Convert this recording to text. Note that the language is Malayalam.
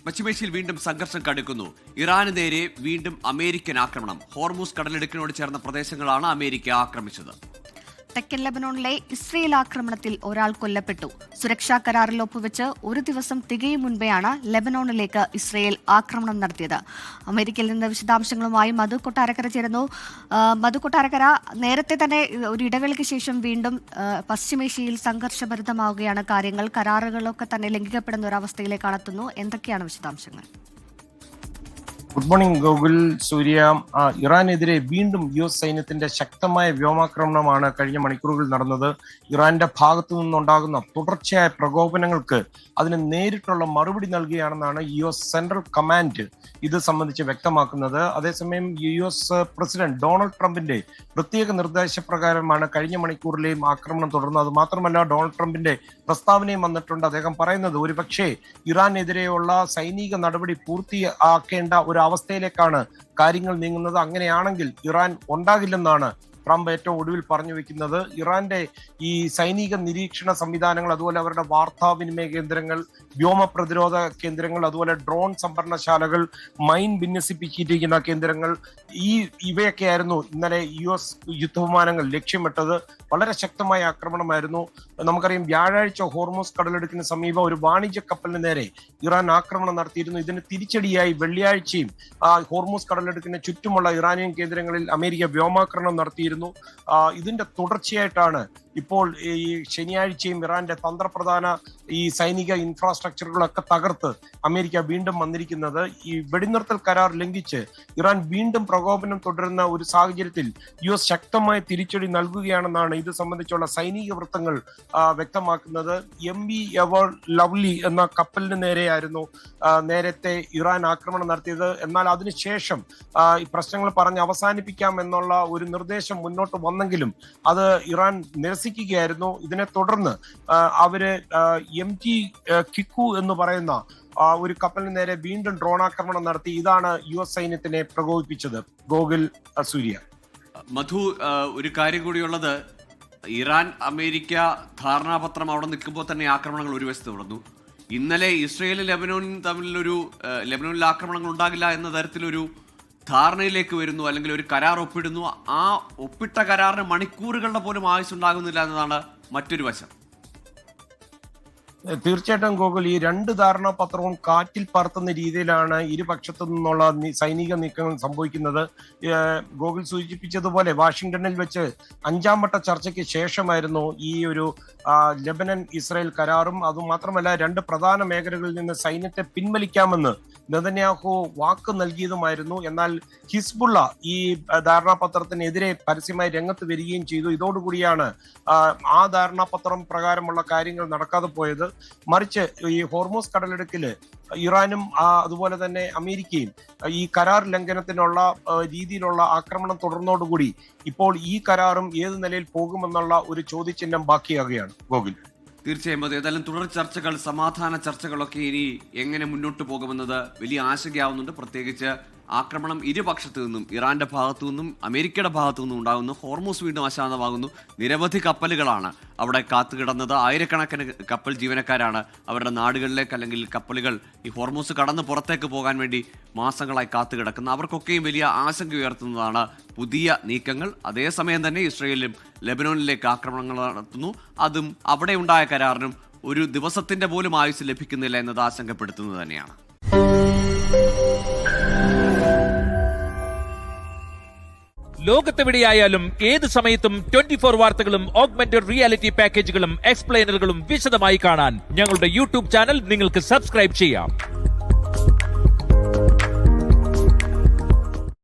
പശ്ചിമേഷ്യയിൽ വീണ്ടും സംഘർഷം കടുക്കുന്നു. ഇറാന് നേരെ വീണ്ടും അമേരിക്കൻ ആക്രമണം. ഹോർമൂസ് കടലിടുക്കിനോട് ചേർന്ന പ്രദേശങ്ങളാണ് അമേരിക്ക ആക്രമിച്ചത്. തെക്കൻ ലെബനോണിലെ ഇസ്രയേൽ ആക്രമണത്തിൽ ഒരാൾ കൊല്ലപ്പെട്ടു. സുരക്ഷാ കരാറിൽ ഒപ്പുവെച്ച് ഒരു ദിവസം തികയും മുൻപെയാണ് ലെബനോണിലേക്ക് ഇസ്രയേൽ ആക്രമണം നടത്തിയത്. അമേരിക്കയിൽ നിന്ന് വിശദാംശങ്ങളുമായി മധു കൊട്ടാരക്കര ചേരുന്നു. മധു കൊട്ടാരക്കര, നേരത്തെ തന്നെ ഒരു ഇടവേളയ്ക്ക് ശേഷം വീണ്ടും പശ്ചിമേഷ്യയിൽ സംഘർഷഭരിതമാവുകയാണ് കാര്യങ്ങൾ. കരാറുകളൊക്കെ തന്നെ ലംഘിക്കപ്പെടുന്ന ഒരവസ്ഥയിലേക്കാണ് എത്തുന്നു. എന്തൊക്കെയാണ് വിശദാംശങ്ങൾ? ഗുഡ് മോർണിംഗ് ഗോകുൽ, സൂര്യ. ഇറാനെതിരെ വീണ്ടും US സൈന്യത്തിന്റെ ശക്തമായ വ്യോമാക്രമണമാണ് കഴിഞ്ഞ മണിക്കൂറുകളിൽ നടന്നത്. ഇറാന്റെ ഭാഗത്തു നിന്നുണ്ടാകുന്ന തുടർച്ചയായ പ്രകോപനങ്ങൾക്ക് അതിന് നേരിട്ടുള്ള മറുപടി നൽകുകയാണെന്നാണ് US സെൻട്രൽ കമാൻഡ് ഇത് സംബന്ധിച്ച് വ്യക്തമാക്കുന്നത്. അതേസമയം US പ്രസിഡന്റ് ഡൊണാൾഡ് ട്രംപിന്റെ പ്രത്യേക നിർദ്ദേശപ്രകാരമാണ് കഴിഞ്ഞ മണിക്കൂറിലെയും ആക്രമണം തുടർന്നത്. അത് മാത്രമല്ല, ഡൊണാൾഡ് ട്രംപിന്റെ പ്രസ്താവനയും വന്നിട്ടുണ്ട്. അദ്ദേഹം പറയുന്നത് ഒരുപക്ഷെ ഇറാനെതിരെയുള്ള സൈനിക നടപടി പൂർത്തിയാക്കേണ്ട ഒരു അവസ്ഥയിലേക്കാണ് കാര്യങ്ങൾ നീങ്ങുന്നത്. അങ്ങനെയാണെങ്കിൽ ഇറാൻ ഉണ്ടാകില്ലെന്നാണ് ട്രംപ് ഏറ്റവും ഒടുവിൽ പറഞ്ഞു വെക്കുന്നത്. ഇറാന്റെ ഈ സൈനിക നിരീക്ഷണ സംവിധാനങ്ങൾ, അതുപോലെ അവരുടെ വാർത്താവിനിമയ കേന്ദ്രങ്ങൾ, വ്യോമ പ്രതിരോധ കേന്ദ്രങ്ങൾ, അതുപോലെ ഡ്രോൺ സംഭരണശാലകൾ, മൈൻ വിന്യസിപ്പിച്ചിരിക്കുന്ന കേന്ദ്രങ്ങൾ, ഇവയൊക്കെയായിരുന്നു ഇന്നലെ US യുദ്ധവിമാനങ്ങൾ ലക്ഷ്യമിട്ടത്. വളരെ ശക്തമായ ആക്രമണമായിരുന്നു. നമുക്കറിയാം, വ്യാഴാഴ്ച ഹോർമൂസ് കടലിടുക്കിന് സമീപം ഒരു വാണിജ്യ കപ്പലിന് നേരെ ഇറാൻ ആക്രമണം നടത്തിയിരുന്നു. ഇതിന് തിരിച്ചടിയായി വെള്ളിയാഴ്ചയും ഹോർമൂസ് കടലിടുക്കിന് ചുറ്റുമുള്ള ഇറാനിയൻ കേന്ദ്രങ്ങളിൽ അമേരിക്ക വ്യോമാക്രമണം നടത്തിയിരുന്നു. ഇതിന്റെ തുടർച്ചയായിട്ടാണ് ഇപ്പോൾ ഈ ശനിയാഴ്ചയും ഇറാന്റെ തന്ത്രപ്രധാന ഈ സൈനിക ഇൻഫ്രാസ്ട്രക്ചറുകളൊക്കെ തകർത്ത് അമേരിക്ക വീണ്ടും വന്നിരിക്കുന്നത്. ഈ വെടിനിർത്തൽ കരാർ ലംഘിച്ച് ഇറാൻ വീണ്ടും പ്രകോപനം തുടരുന്ന ഒരു സാഹചര്യത്തിൽ US ശക്തമായ തിരിച്ചടി നൽകുകയാണെന്നാണ് ഇത് സംബന്ധിച്ചുള്ള സൈനിക വൃത്തങ്ങൾ വ്യക്തമാക്കുന്നത്. MV എവർ ലവ്ലി എന്ന കപ്പലിന് നേരെയായിരുന്നു നേരത്തെ ഇറാൻ ആക്രമണം നടത്തിയത്. എന്നാൽ അതിനുശേഷം ഈ പ്രശ്നങ്ങൾ പറഞ്ഞ് അവസാനിപ്പിക്കാം എന്നുള്ള ഒരു നിർദ്ദേശം മുന്നോട്ട് വന്നെങ്കിലും അത് ഇറാൻ നിരസിക്കുകയായിരുന്നു. ഇതിനെ തുടർന്ന് അവര് MT കിക്കു എന്ന് പറയുന്ന ഒരു കപ്പലിന് നേരെ വീണ്ടും ഡ്രോൺ ആക്രമണം നടത്തി. ഇതാണ് US സൈന്യത്തിനെ പ്രകോപിപ്പിച്ചത്. ഗോകുൽ, സൂര്യ. മധു, ഒരു കാര്യം കൂടിയുള്ളത്, ഇറാൻ അമേരിക്ക ധാരണാപത്രം അവിടെ നിൽക്കുമ്പോൾ തന്നെ ആക്രമണങ്ങൾ ഒരു വശത്ത് തുടർന്നു. ഇന്നലെ ഇസ്രയേലും ലെബനോനും തമ്മിലൊരു ലെബനോനിൽ ആക്രമണങ്ങൾ ഉണ്ടാകില്ല എന്ന തരത്തിലൊരു ധാരണയിലേക്ക് വരുന്നു, അല്ലെങ്കിൽ ഒരു കരാർ ഒപ്പിടുന്നു. ആ ഒപ്പിട്ട കരാറിന് മണിക്കൂറുകളുടെ പോലും ആവശ്യമുണ്ടാകുന്നില്ല എന്നതാണ് മറ്റൊരു വശം. തീർച്ചയായിട്ടും ഗോകുൽ, ഈ രണ്ട് ധാരണാപത്രവും കാറ്റിൽ പറത്തുന്ന രീതിയിലാണ് ഇരുപക്ഷത്തു നിന്നുള്ള സൈനിക നീക്കങ്ങൾ സംഭവിക്കുന്നത്. ഗോകുൽ സൂചിപ്പിച്ചതുപോലെ വാഷിംഗ്ടണിൽ വെച്ച് 5ാം വട്ട ചർച്ചയ്ക്ക് ശേഷമായിരുന്നു ഈ ഒരു ലെബനൻ ഇസ്രായേൽ കരാറും. അതുമാത്രമല്ല, 2 പ്രധാന മേഖലകളിൽ നിന്ന് സൈന്യത്തെ പിൻവലിക്കാമെന്ന് നെതന്യാഹു വാക്ക് നൽകിയതുമായിരുന്നു. എന്നാൽ ഹിസ്ബുള്ള ഈ ധാരണാപത്രത്തിനെതിരെ പരസ്യമായി രംഗത്ത് വരികയും ചെയ്തു. ഇതോടുകൂടിയാണ് ആ ധാരണാപത്രം പ്രകാരമുള്ള കാര്യങ്ങൾ നടക്കാതെ പോയത്. മറിച്ച് ഈ ഹോർമൂസ് കടലിടുക്കില് ഇറാനും അതുപോലെ തന്നെ അമേരിക്കയും ഈ കരാർ ലംഘനത്തിനുള്ള രീതിയിലുള്ള ആക്രമണം തുടർന്നോടുകൂടി ഇപ്പോൾ ഈ കരാറും ഏത് നിലയിൽ പോകുമെന്നുള്ള ഒരു ചോദ്യചിഹ്നം ബാക്കിയാകുകയാണ്. ഗോകുൽ, തീർച്ചയായും അത് ഏതായാലും തുടർ ചർച്ചകൾ, സമാധാന ചർച്ചകളൊക്കെ ഇനി എങ്ങനെ മുന്നോട്ട് പോകുമെന്നത് വലിയ ആശങ്കയാവുന്നുണ്ട്. പ്രത്യേകിച്ച് ആക്രമണം ഇരുപക്ഷത്തു നിന്നും, ഇറാന്റെ ഭാഗത്തു നിന്നും അമേരിക്കയുടെ ഭാഗത്തു നിന്നും ഉണ്ടാകുന്നു. ഹോർമൂസ് വീണ്ടും അശാന്തമാകുന്നു. നിരവധി കപ്പലുകളാണ് അവിടെ കാത്തുകിടന്നത്. ആയിരക്കണക്കിന് കപ്പൽ ജീവനക്കാരാണ് അവരുടെ നാടുകളിലേക്ക്, അല്ലെങ്കിൽ കപ്പലുകൾ ഈ ഹോർമൂസ് കടന്ന് പുറത്തേക്ക് പോകാൻ വേണ്ടി മാസങ്ങളായി കാത്തുകിടക്കുന്നത്. അവർക്കൊക്കെയും വലിയ ആശങ്ക ഉയർത്തുന്നതാണ് പുതിയ നീക്കങ്ങൾ. അതേസമയം തന്നെ ഇസ്രയേലും ലെബനോനിലേക്ക് ആക്രമണങ്ങൾ നടത്തുന്നു. അതും അവിടെ ഉണ്ടായ കരാറിനും ഒരു ദിവസത്തിന്റെ പോലും ആയുസ് ലഭിക്കുന്നില്ല എന്നത് ആശങ്കപ്പെടുത്തുന്നത് തന്നെയാണ്. ലോകത്തെവിടെയായാലും ഏത് സമയത്തും 24 വാർത്തകളും ഓഗ്മെന്റഡ് റിയാലിറ്റി പാക്കേജുകളും എക്സ്പ്ലെയിനറുകളും വിശദമായി കാണാൻ ഞങ്ങളുടെ YouTube ചാനൽ നിങ്ങൾക്ക് സബ്സ്ക്രൈബ് ചെയ്യാം.